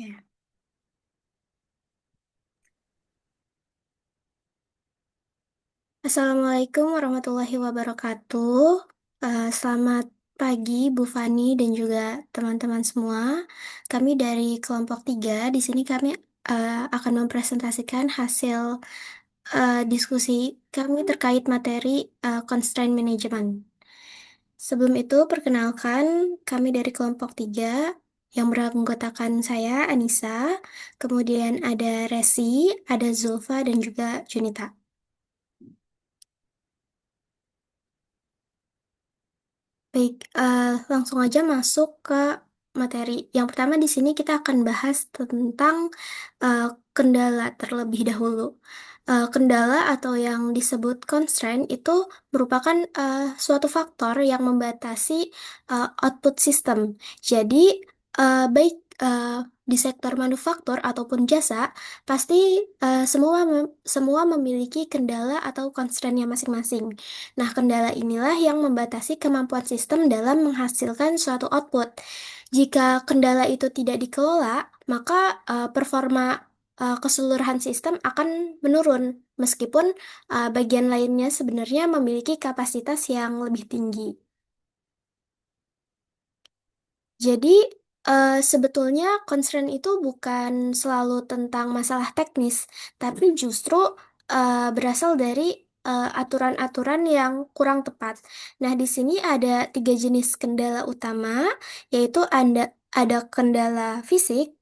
Ya. Assalamualaikum warahmatullahi wabarakatuh. Selamat pagi Bu Fani dan juga teman-teman semua. Kami dari kelompok 3. Di sini kami akan mempresentasikan hasil diskusi kami terkait materi constraint management. Sebelum itu, perkenalkan kami dari kelompok 3 yang beranggotakan saya, Anissa, kemudian ada Resi, ada Zulfa, dan juga Junita. Baik, langsung aja masuk ke materi. Yang pertama di sini kita akan bahas tentang eh, kendala terlebih dahulu. Kendala atau yang disebut constraint itu merupakan suatu faktor yang membatasi output system. Jadi, baik di sektor manufaktur ataupun jasa, pasti semua memiliki kendala atau constraint-nya masing-masing. Nah, kendala inilah yang membatasi kemampuan sistem dalam menghasilkan suatu output. Jika kendala itu tidak dikelola, maka performa keseluruhan sistem akan menurun, meskipun bagian lainnya sebenarnya memiliki kapasitas yang lebih tinggi. Jadi, sebetulnya constraint itu bukan selalu tentang masalah teknis, tapi justru berasal dari aturan-aturan yang kurang tepat. Nah, di sini ada tiga jenis kendala utama, yaitu ada kendala fisik,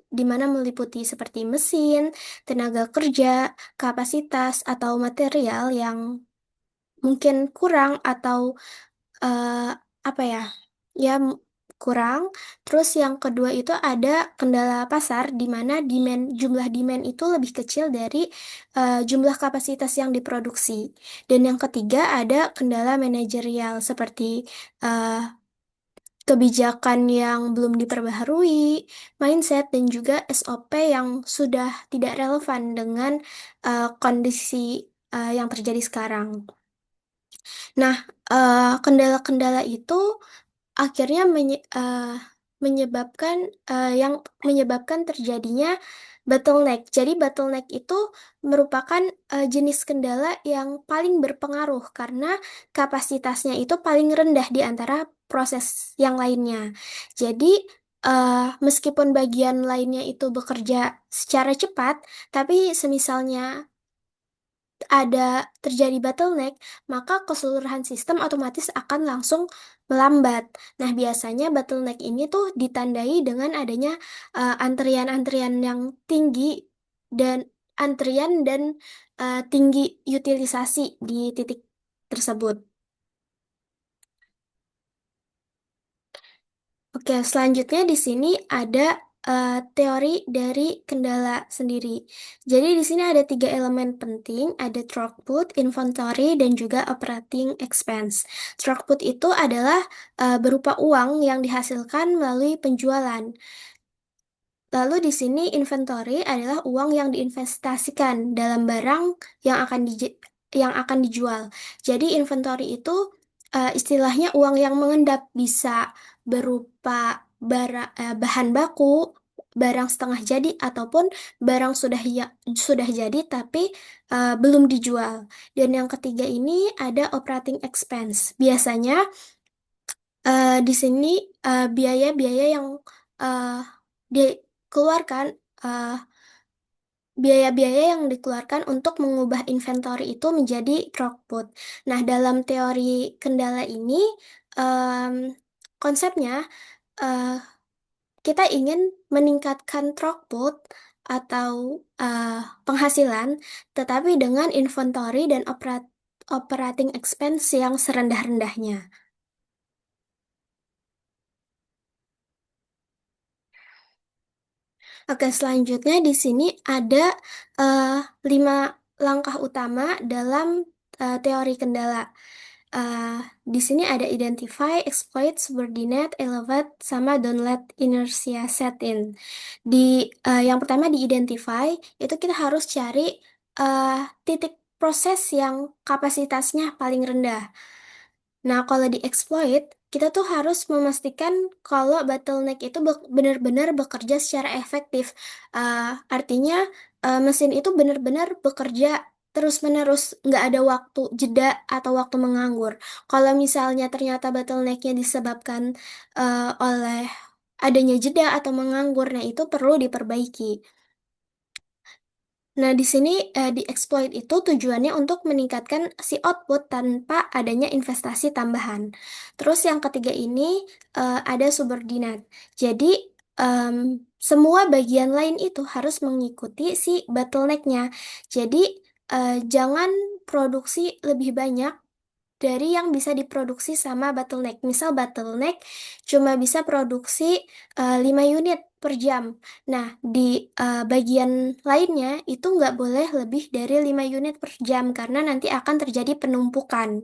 di mana meliputi seperti mesin, tenaga kerja, kapasitas, atau material yang mungkin kurang atau eh, apa ya, ya kurang. Terus yang kedua itu ada kendala pasar di mana jumlah demand itu lebih kecil dari jumlah kapasitas yang diproduksi. Dan yang ketiga ada kendala manajerial seperti eh, kebijakan yang belum diperbaharui, mindset dan juga SOP yang sudah tidak relevan dengan kondisi yang terjadi sekarang. Nah, kendala-kendala itu akhirnya menyebabkan yang menyebabkan terjadinya bottleneck. Jadi bottleneck itu merupakan jenis kendala yang paling berpengaruh karena kapasitasnya itu paling rendah di antara proses yang lainnya. Jadi meskipun bagian lainnya itu bekerja secara cepat, tapi semisalnya ada terjadi bottleneck, maka keseluruhan sistem otomatis akan langsung melambat. Nah, biasanya bottleneck ini tuh ditandai dengan adanya antrian-antrian yang tinggi dan antrian dan tinggi utilisasi di titik tersebut. Oke, selanjutnya di sini ada teori dari kendala sendiri. Jadi di sini ada tiga elemen penting, ada throughput, inventory, dan juga operating expense. Throughput itu adalah berupa uang yang dihasilkan melalui penjualan. Lalu di sini inventory adalah uang yang diinvestasikan dalam barang yang akan dijual. Jadi inventory itu istilahnya uang yang mengendap, bisa berupa bahan baku, barang setengah jadi ataupun barang sudah jadi tapi belum dijual. Dan yang ketiga ini ada operating expense. Biasanya di sini biaya-biaya yang uh, dikeluarkan uh, biaya-biaya yang dikeluarkan untuk mengubah inventory itu menjadi throughput. Nah, dalam teori kendala ini em, konsepnya eh, kita ingin meningkatkan throughput atau eh, penghasilan, tetapi dengan inventory dan operating expense yang serendah-rendahnya. Oke, selanjutnya di sini ada eh, 5 langkah utama dalam teori kendala. Eh, di sini ada identify, exploit, subordinate, elevate, sama don't let inertia set in. Yang pertama di identify, itu kita harus cari eh, titik proses yang kapasitasnya paling rendah. Nah, kalau di exploit, kita tuh harus memastikan kalau bottleneck itu benar-benar bekerja secara efektif. Artinya, mesin itu benar-benar bekerja terus-menerus, nggak ada waktu jeda atau waktu menganggur. Kalau misalnya ternyata bottlenecknya disebabkan oleh adanya jeda atau menganggur, nah itu perlu diperbaiki. Nah, di sini di exploit itu tujuannya untuk meningkatkan si output tanpa adanya investasi tambahan. Terus yang ketiga ini ada subordinat. Jadi em, semua bagian lain itu harus mengikuti si bottleneck-nya. Jadi jangan produksi lebih banyak dari yang bisa diproduksi sama bottleneck. Misal bottleneck cuma bisa produksi 5 unit per jam. Nah, di bagian lainnya itu nggak boleh lebih dari 5 unit per jam karena nanti akan terjadi penumpukan.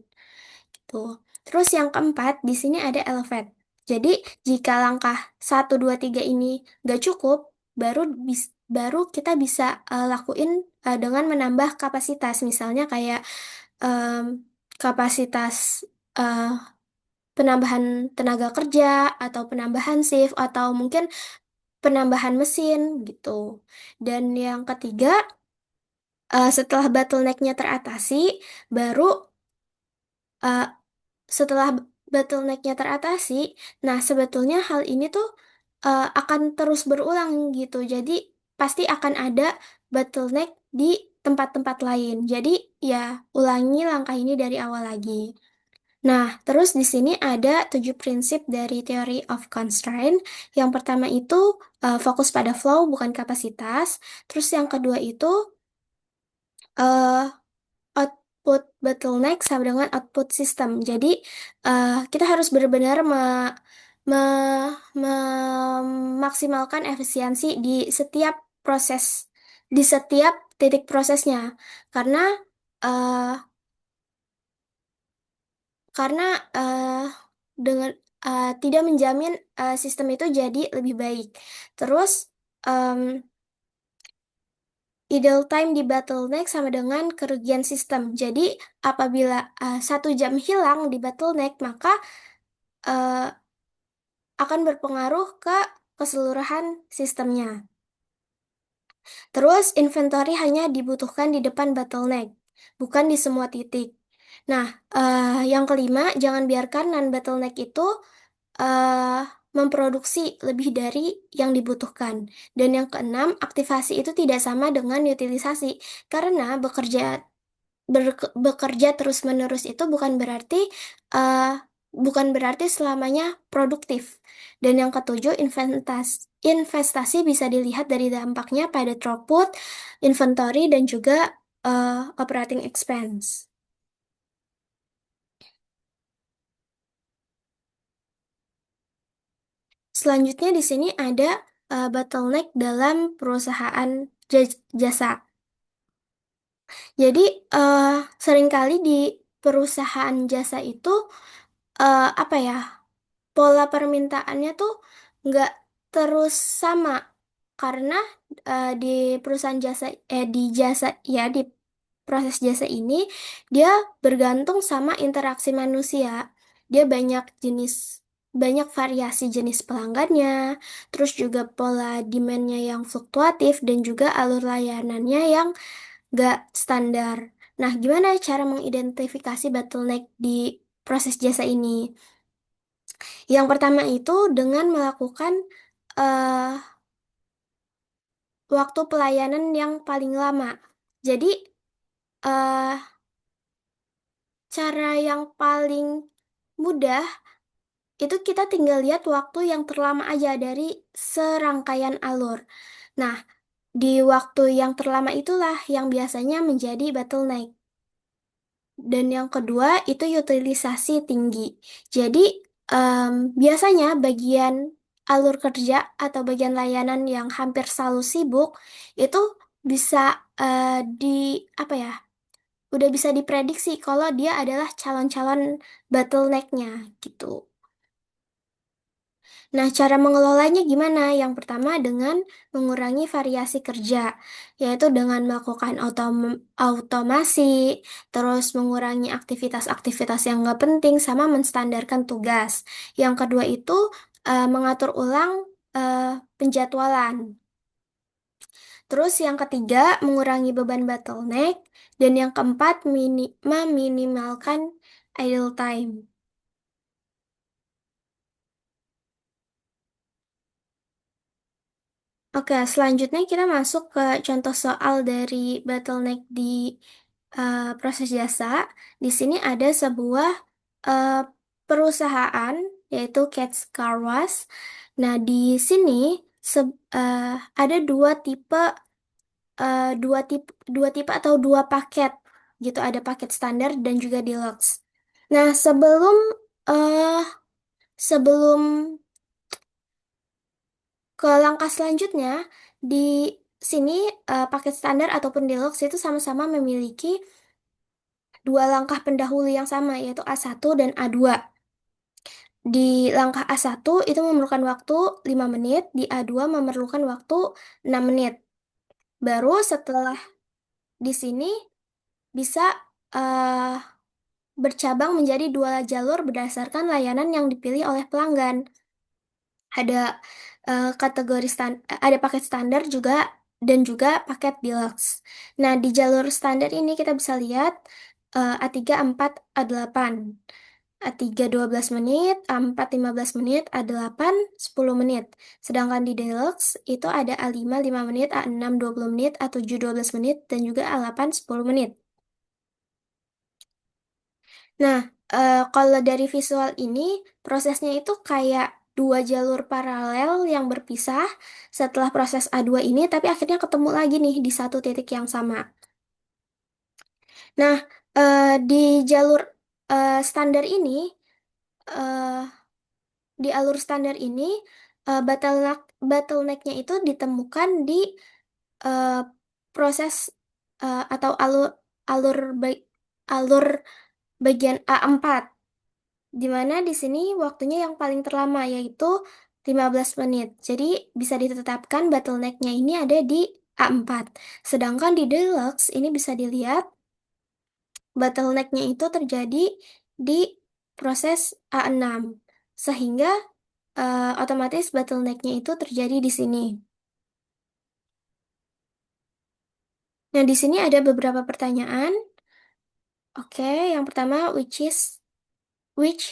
Tuh. Terus yang keempat, di sini ada elevate. Jadi, jika langkah 1, 2, 3 ini nggak cukup, baru kita bisa lakuin dengan menambah kapasitas. Misalnya kayak em, kapasitas eh, penambahan tenaga kerja atau penambahan shift atau mungkin penambahan mesin gitu. Dan yang ketiga, setelah bottleneck-nya teratasi, baru eh, setelah bottleneck-nya teratasi, nah sebetulnya hal ini tuh akan terus berulang gitu. Jadi pasti akan ada bottleneck di tempat-tempat lain. Jadi ya ulangi langkah ini dari awal lagi. Nah, terus di sini ada 7 prinsip dari Theory of Constraint. Yang pertama itu fokus pada flow bukan kapasitas. Terus yang kedua itu eh, output bottleneck sama dengan output system. Jadi kita harus benar-benar memaksimalkan efisiensi di setiap proses, di setiap titik prosesnya. Karena eh, karena dengan tidak menjamin sistem itu jadi lebih baik. Terus em, idle time di bottleneck sama dengan kerugian sistem. Jadi apabila 1 jam hilang di bottleneck, maka eh, akan berpengaruh ke keseluruhan sistemnya. Terus inventory hanya dibutuhkan di depan bottleneck, bukan di semua titik. Nah, yang kelima, jangan biarkan non-bottleneck itu eh, memproduksi lebih dari yang dibutuhkan. Dan yang keenam, aktivasi itu tidak sama dengan utilisasi. Karena bekerja terus-menerus itu eh, bukan berarti selamanya produktif. Dan yang ketujuh, investasi bisa dilihat dari dampaknya pada throughput, inventory, dan juga operating expense. Selanjutnya di sini ada bottleneck dalam perusahaan jasa. Jadi eh, seringkali di perusahaan jasa itu apa ya, pola permintaannya tuh nggak terus sama karena di perusahaan jasa di jasa ya di proses jasa ini dia bergantung sama interaksi manusia. Dia banyak variasi jenis pelanggannya, terus juga pola demand-nya yang fluktuatif dan juga alur layanannya yang nggak standar. Nah, gimana cara mengidentifikasi bottleneck di proses jasa ini? Yang pertama itu dengan melakukan eh, waktu pelayanan yang paling lama. Jadi, eh, cara yang paling mudah itu kita tinggal lihat waktu yang terlama aja dari serangkaian alur. Nah, di waktu yang terlama itulah yang biasanya menjadi bottleneck. Dan yang kedua itu utilisasi tinggi. Jadi biasanya bagian alur kerja atau bagian layanan yang hampir selalu sibuk itu bisa di apa ya? Udah bisa diprediksi kalau dia adalah calon-calon bottleneck-nya gitu. Nah, cara mengelolanya gimana? Yang pertama dengan mengurangi variasi kerja, yaitu dengan melakukan automasi, terus mengurangi aktivitas-aktivitas yang nggak penting, sama menstandarkan tugas. Yang kedua itu mengatur ulang eh, penjadwalan. Terus yang ketiga, mengurangi beban bottleneck. Dan yang keempat, meminimalkan idle time. Oke, selanjutnya kita masuk ke contoh soal dari bottleneck di proses jasa. Di sini ada sebuah eh, perusahaan, yaitu Cats Car Wash. Nah, di sini eh, ada dua tipe atau dua paket gitu. Ada paket standar dan juga deluxe. Nah, eh, sebelum ke langkah selanjutnya, di sini paket standar ataupun deluxe itu sama-sama memiliki dua langkah pendahulu yang sama, yaitu A1 dan A2. Di langkah A1 itu memerlukan waktu 5 menit, di A2 memerlukan waktu 6 menit. Baru setelah di sini bisa eh, bercabang menjadi dua jalur berdasarkan layanan yang dipilih oleh pelanggan. Ada ada paket standar juga dan juga paket deluxe. Nah, di jalur standar ini kita bisa lihat A3, A4, A8. A3 12 menit, A4 15 menit, A8 10 menit. Sedangkan di deluxe itu ada A5 5 menit, A6 20 menit, A7 12 menit, dan juga A8 10 menit. Nah, kalau dari visual ini, prosesnya itu kayak dua jalur paralel yang berpisah setelah proses A2 ini, tapi akhirnya ketemu lagi nih di satu titik yang sama. Nah, di jalur standar ini, eh, di alur standar ini, bottlenecknya itu ditemukan di eh, proses atau alur ba- alur bagian A4. Di mana di sini waktunya yang paling terlama yaitu 15 menit. Jadi bisa ditetapkan bottlenecknya ini ada di A4. Sedangkan di Deluxe ini bisa dilihat bottlenecknya itu terjadi di proses A6. Sehingga otomatis bottlenecknya itu terjadi di sini. Nah, di sini ada beberapa pertanyaan. Oke, yang pertama, which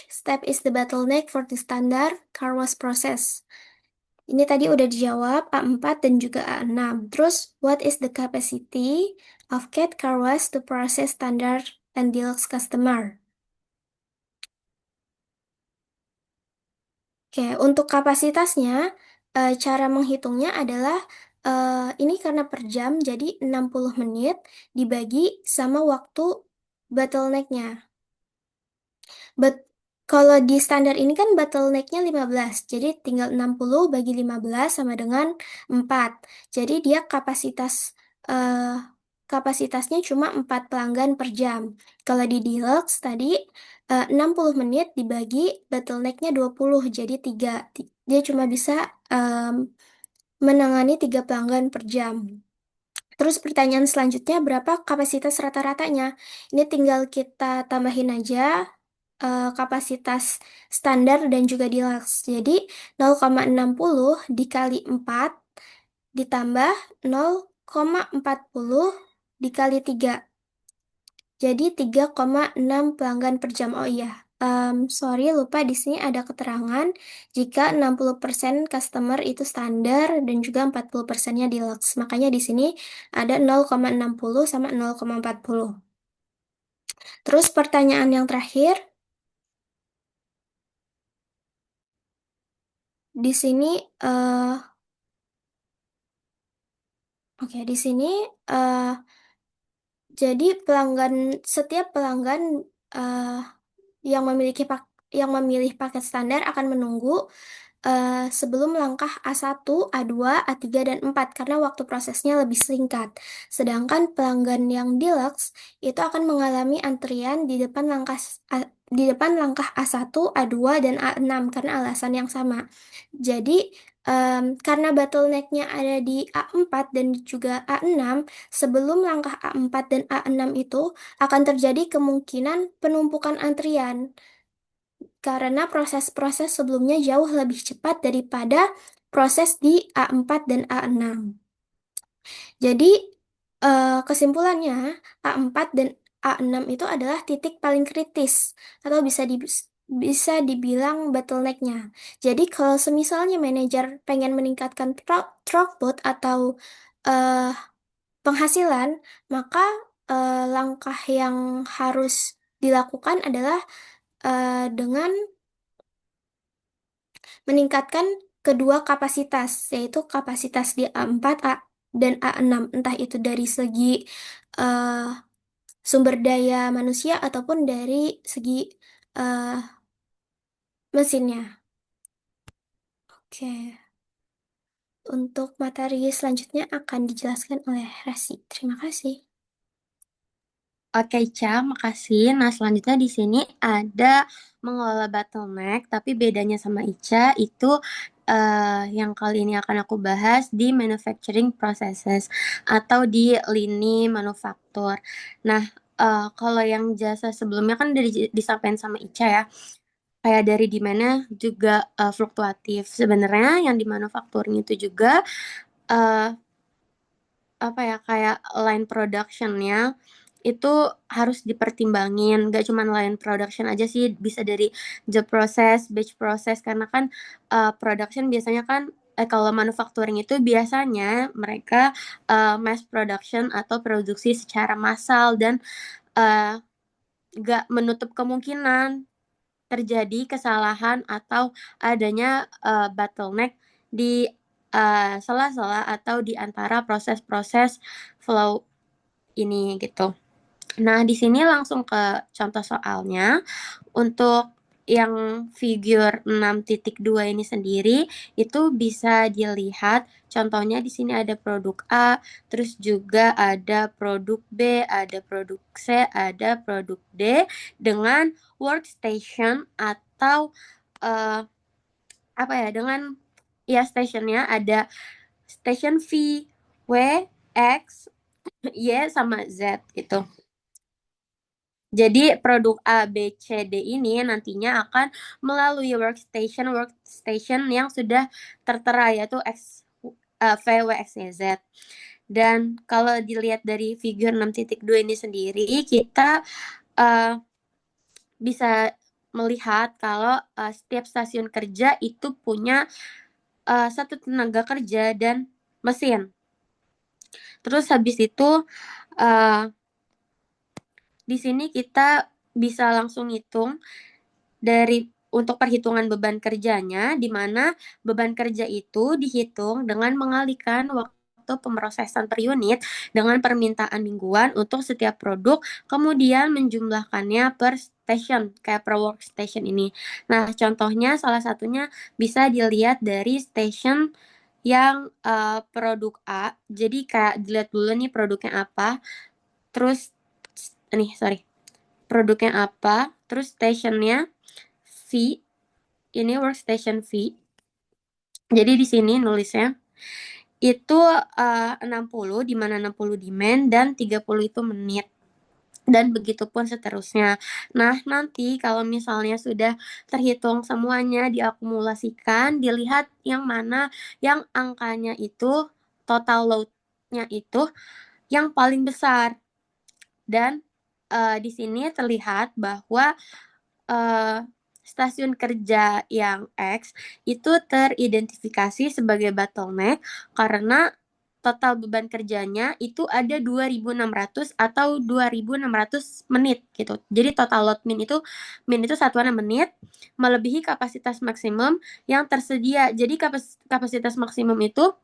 step is the bottleneck for the standard car wash process? Ini tadi udah dijawab A4 dan juga A6. Terus, what is the capacity of Cat Car Wash to process standard and deluxe customer? Oke, untuk kapasitasnya, cara menghitungnya adalah ini karena per jam, jadi 60 menit dibagi sama waktu bottleneck-nya. But kalau di standar ini kan bottleneck-nya 15, jadi tinggal 60 bagi 15 sama dengan 4. Jadi dia eh, kapasitasnya cuma 4 pelanggan per jam. Kalau di Deluxe tadi 60 menit dibagi bottleneck-nya 20, jadi 3. Dia cuma bisa em, menangani 3 pelanggan per jam. Terus pertanyaan selanjutnya, berapa kapasitas rata-ratanya? Ini tinggal kita tambahin aja kapasitas standar dan juga deluxe. Jadi 0,60 dikali 4 ditambah 0,40 dikali 3. Jadi 3,6 pelanggan per jam. Oh iya, sorry lupa di sini ada keterangan jika 60% customer itu standar dan juga 40%-nya deluxe. Makanya di sini ada 0,60 sama 0,40. Terus pertanyaan yang terakhir, di sini eh oke, di sini eh jadi setiap pelanggan eh, yang yang memilih paket standar akan menunggu sebelum langkah A1, A2, A3, dan 4 karena waktu prosesnya lebih singkat. Sedangkan pelanggan yang deluxe itu akan mengalami antrian di depan di depan langkah A1, A2, dan A6 karena alasan yang sama. Jadi, karena bottleneck-nya ada di A4 dan juga A6, sebelum langkah A4 dan A6 itu akan terjadi kemungkinan penumpukan antrian karena proses-proses sebelumnya jauh lebih cepat daripada proses di A4 dan A6. Jadi, kesimpulannya, A4 dan A6 itu adalah titik paling kritis, atau bisa dibilang bottleneck-nya. Jadi, kalau semisalnya manajer pengen meningkatkan throughput atau eh, penghasilan, maka langkah yang harus dilakukan adalah dengan meningkatkan kedua kapasitas, yaitu kapasitas di A4 dan A6, entah itu dari segi eh, sumber daya manusia ataupun dari segi eh, mesinnya. Oke, untuk materi selanjutnya akan dijelaskan oleh Rasi. Terima kasih. Oke, Ca, makasih. Nah, selanjutnya di sini ada mengelola bottleneck, tapi bedanya sama Ica itu yang kali ini akan aku bahas di manufacturing processes atau di lini manufaktur. Nah, kalau yang jasa sebelumnya kan dari disampaikan sama Ica ya, kayak dari di mana juga fluktuatif. Sebenarnya yang di manufacturing itu juga eh, apa ya kayak line productionnya itu harus dipertimbangin, gak cuma line production aja sih, bisa dari job process, batch process, karena kan production biasanya kan kalau manufacturing itu biasanya mereka mass production atau produksi secara massal dan uh, gak menutup kemungkinan terjadi kesalahan atau adanya bottleneck di sela-sela atau di antara proses-proses flow ini gitu. Nah, di sini langsung ke contoh soalnya. Untuk yang figure 6.2 ini sendiri itu bisa dilihat contohnya di sini ada produk A, terus juga ada produk B, ada produk C, ada produk D dengan workstation atau eh, apa ya dengan ya stationnya ada station V, W, X, Y sama Z gitu. Jadi produk A, B, C, D ini nantinya akan melalui workstation yang sudah tertera yaitu V, W, X, Y, Z. Dan kalau dilihat dari figure 6.2 ini sendiri, kita uh, bisa melihat kalau setiap stasiun kerja itu punya satu tenaga kerja dan mesin. Terus habis itu uh, di sini kita bisa langsung hitung dari untuk perhitungan beban kerjanya, di mana beban kerja itu dihitung dengan mengalihkan waktu pemrosesan per unit dengan permintaan mingguan untuk setiap produk, kemudian menjumlahkannya per station, kayak per workstation ini. Nah, contohnya salah satunya bisa dilihat dari station yang produk A. Jadi kayak dilihat dulu nih produknya apa, terus nih sorry, produknya apa, terus stationnya V, ini workstation V. Jadi di sini nulisnya itu 60 di mana 60 demand dan 30 itu menit dan begitu pun seterusnya. Nah, nanti kalau misalnya sudah terhitung semuanya diakumulasikan, dilihat yang mana yang angkanya itu total load-nya itu yang paling besar. Dan di sini terlihat bahwa eh, stasiun kerja yang X itu teridentifikasi sebagai bottleneck karena total beban kerjanya itu ada 2.600 atau 2.600 menit gitu. Jadi total load min itu satuannya menit melebihi kapasitas maksimum yang tersedia. Jadi kapasitas maksimum itu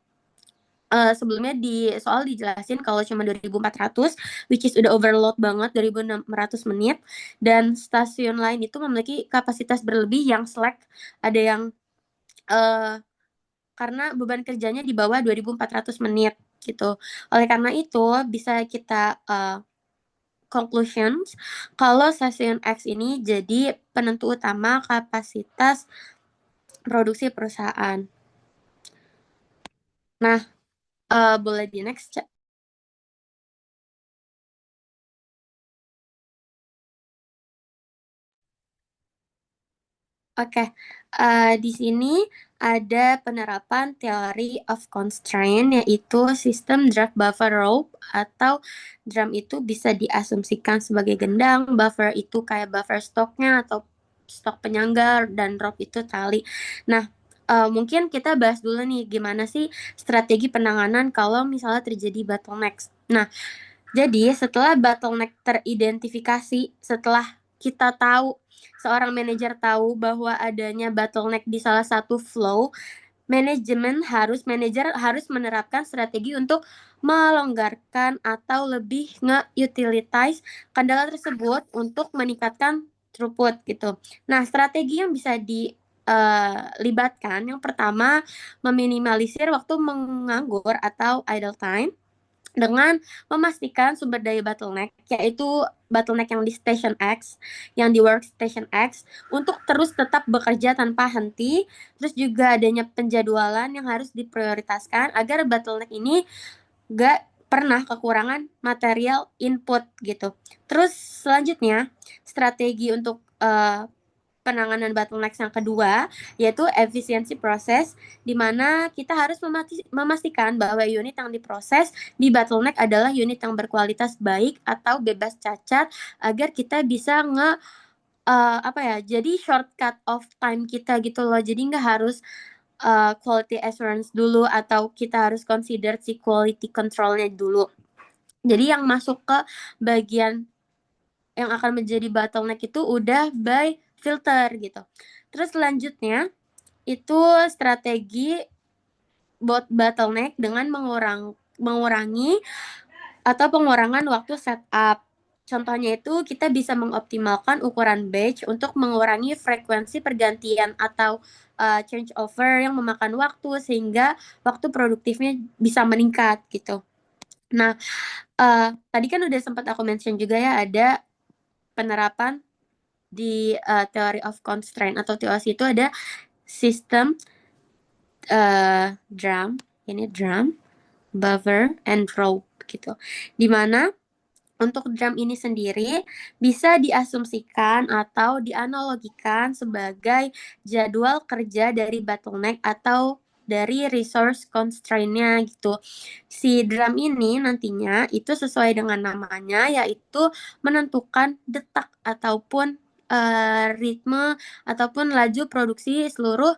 sebelumnya di soal dijelasin kalau cuma 2.400 which is udah overload banget 2.600 menit dan stasiun lain itu memiliki kapasitas berlebih yang slack ada yang uh, karena beban kerjanya di bawah 2.400 menit gitu. Oleh karena itu bisa kita conclusions kalau stasiun X ini jadi penentu utama kapasitas produksi perusahaan. Nah, boleh di next, Cak. Oke, di sini ada penerapan teori of constraint, yaitu sistem draft buffer rope atau drum itu bisa diasumsikan sebagai gendang, buffer itu kayak buffer stoknya atau stok penyangga, dan rope itu tali. Nah, mungkin kita bahas dulu nih gimana sih strategi penanganan kalau misalnya terjadi bottlenecks. Nah, jadi setelah bottleneck teridentifikasi, setelah kita tahu, seorang manajer tahu bahwa adanya bottleneck di salah satu flow, manajer harus menerapkan strategi untuk melonggarkan atau lebih nge-utilize kendala tersebut untuk meningkatkan throughput gitu. Nah, strategi yang bisa dilibatkan yang pertama, meminimalisir waktu menganggur atau idle time dengan memastikan sumber daya bottleneck, yaitu bottleneck yang di Station X, yang di Workstation X, untuk terus tetap bekerja tanpa henti. Terus juga adanya penjadwalan yang harus diprioritaskan agar bottleneck ini gak pernah kekurangan material input gitu. Terus selanjutnya, strategi untuk penanganan bottleneck yang kedua yaitu efisiensi proses, di mana kita harus memastikan bahwa unit yang diproses di bottleneck adalah unit yang berkualitas baik atau bebas cacat agar kita bisa apa ya, jadi shortcut of time kita gitu loh. Jadi nggak harus quality assurance dulu atau kita harus consider si quality controlnya dulu. Jadi yang masuk ke bagian yang akan menjadi bottleneck itu udah by filter gitu. Terus selanjutnya itu strategi bottleneck dengan mengurangi atau pengurangan waktu setup. Contohnya itu kita bisa mengoptimalkan ukuran batch untuk mengurangi frekuensi pergantian atau change over yang memakan waktu sehingga waktu produktifnya bisa meningkat gitu. Nah, tadi kan udah sempat aku mention juga ya ada penerapan di theory of constraint atau TOC itu ada sistem drum, ini drum, buffer, and rope gitu. Dimana untuk drum ini sendiri bisa diasumsikan atau dianalogikan sebagai jadwal kerja dari bottleneck atau dari resource constraint-nya gitu. Si drum ini nantinya itu sesuai dengan namanya yaitu menentukan detak ataupun ritme ataupun laju produksi seluruh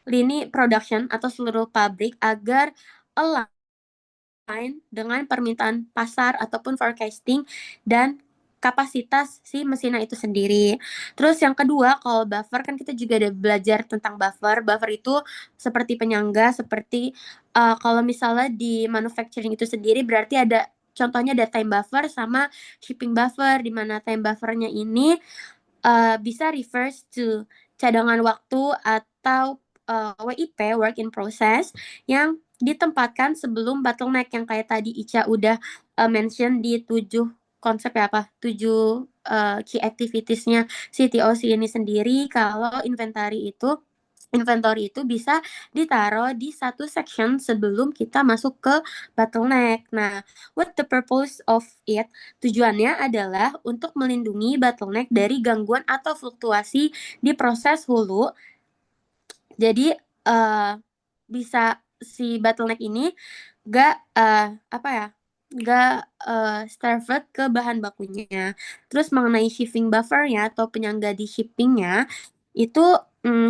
lini production atau seluruh pabrik agar align dengan permintaan pasar ataupun forecasting dan kapasitas si mesinnya itu sendiri. Terus yang kedua, kalau buffer kan kita juga ada belajar tentang buffer. Buffer itu seperti penyangga, seperti kalau misalnya di manufacturing itu sendiri berarti ada contohnya ada time buffer sama shipping buffer, di mana time buffernya ini bisa refers to cadangan waktu atau WIP, work in process, yang ditempatkan sebelum bottleneck yang kayak tadi Ica udah mention di 7 konsep ya apa 7 key activitiesnya si TOC ini sendiri. Kalau inventory itu bisa ditaruh di satu section sebelum kita masuk ke bottleneck. Nah, what the purpose of it? Tujuannya adalah untuk melindungi bottleneck dari gangguan atau fluktuasi di proses hulu. Jadi bisa si bottleneck ini gak apa ya, gak starved ke bahan bakunya. Terus mengenai shipping buffernya atau penyangga di shippingnya itu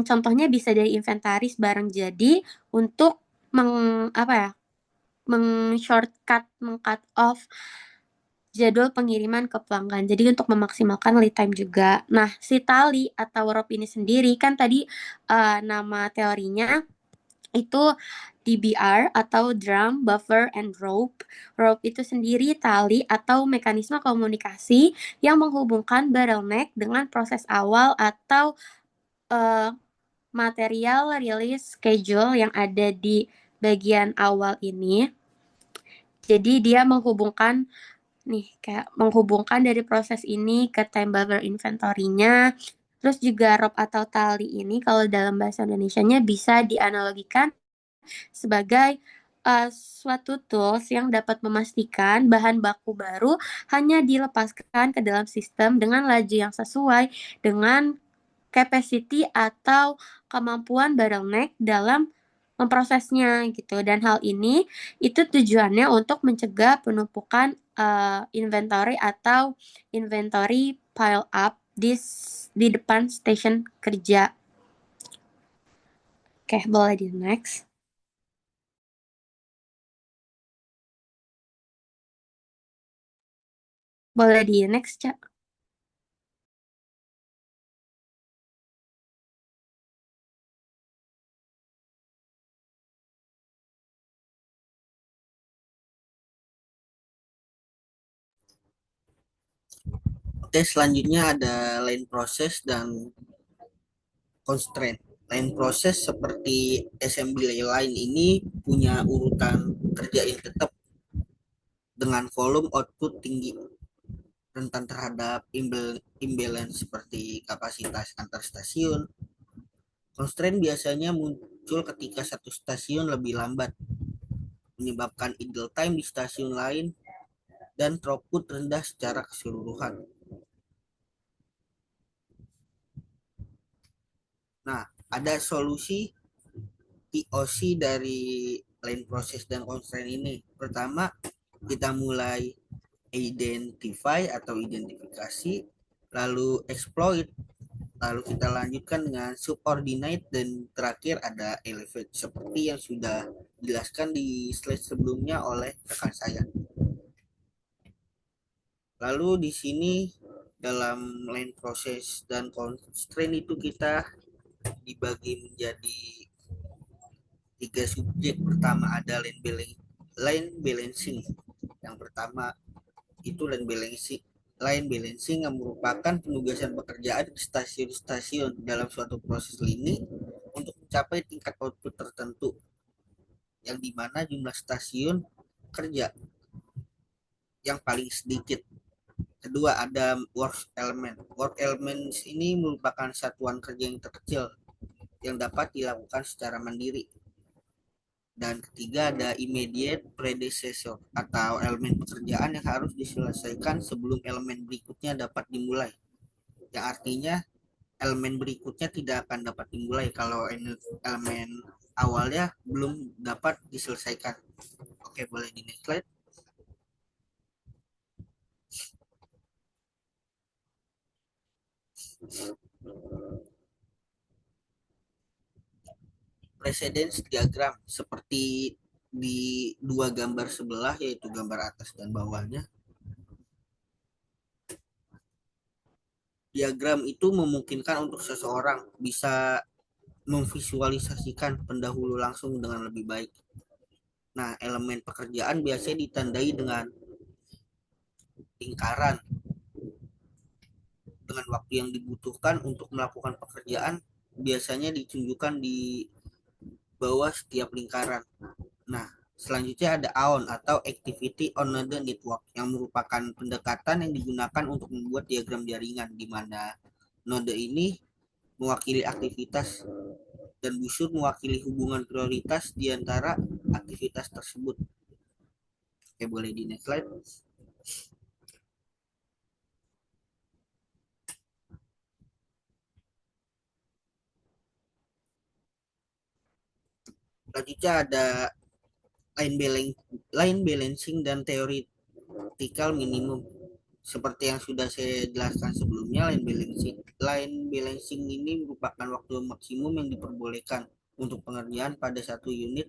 contohnya bisa dari inventaris barang jadi untuk apa ya, shortcut, cut off jadwal pengiriman ke pelanggan. Jadi untuk memaksimalkan lead time juga. Nah, si tali atau rope ini sendiri kan tadi nama teorinya itu DBR atau drum, buffer, and rope. Rope itu sendiri tali atau mekanisme komunikasi yang menghubungkan bottleneck dengan proses awal atau material release schedule yang ada di bagian awal ini. Jadi dia menghubungkan nih kayak menghubungkan dari proses ini ke time buffer inventory-nya. Terus juga rope atau tali ini kalau dalam bahasa Indonesianya bisa dianalogikan sebagai suatu tools yang dapat memastikan bahan baku baru hanya dilepaskan ke dalam sistem dengan laju yang sesuai dengan capacity atau kemampuan bottleneck dalam memprosesnya gitu. Dan hal ini itu tujuannya untuk mencegah penumpukan inventory atau inventory pile up di depan station kerja. Oke, boleh di next. Boleh di next, Cak. Oke, selanjutnya ada line process dan constraint. Line process seperti assembly line ini punya urutan kerja yang tetap dengan volume output tinggi, rentan terhadap imbalance seperti kapasitas antar stasiun. Constraint biasanya muncul ketika satu stasiun lebih lambat, menyebabkan idle time di stasiun lain dan throughput rendah secara keseluruhan. Nah, ada solusi POC dari line process dan constraint ini. Pertama, kita mulai identifikasi, lalu exploit, lalu kita lanjutkan dengan subordinate, dan terakhir ada elevate seperti yang sudah dijelaskan di slide sebelumnya oleh rekan saya. Lalu di sini dalam line process dan constraint itu kita dibagi menjadi 3 subjek. Pertama ada line balancing. Yang pertama itu line balancing yang merupakan penugasan pekerjaan di stasiun-stasiun dalam suatu proses lini untuk mencapai tingkat output tertentu yang dimana jumlah stasiun kerja yang paling sedikit. Kedua ada work element. Work element ini merupakan satuan kerja yang terkecil yang dapat dilakukan secara mandiri. Dan ketiga ada immediate predecessor atau elemen pekerjaan yang harus diselesaikan sebelum elemen berikutnya dapat dimulai. Yang artinya elemen berikutnya tidak akan dapat dimulai kalau elemen awalnya belum dapat diselesaikan. Oke, boleh di next slide. Precedence diagram seperti di dua gambar sebelah, yaitu gambar atas dan bawahnya. Diagram itu memungkinkan untuk seseorang bisa memvisualisasikan pendahulu langsung dengan lebih baik. Nah, elemen pekerjaan biasanya ditandai dengan lingkaran dengan waktu yang dibutuhkan untuk melakukan pekerjaan biasanya ditunjukkan di bawah setiap lingkaran. Nah, selanjutnya ada AON atau Activity on the Network yang merupakan pendekatan yang digunakan untuk membuat diagram jaringan di mana node ini mewakili aktivitas dan busur mewakili hubungan prioritas di antara aktivitas tersebut. Oke, boleh di next slide. Selanjutnya ada line balancing dan theoretical minimum. Seperti yang sudah saya jelaskan sebelumnya, line balancing ini merupakan waktu maksimum yang diperbolehkan untuk pengerjaan pada satu unit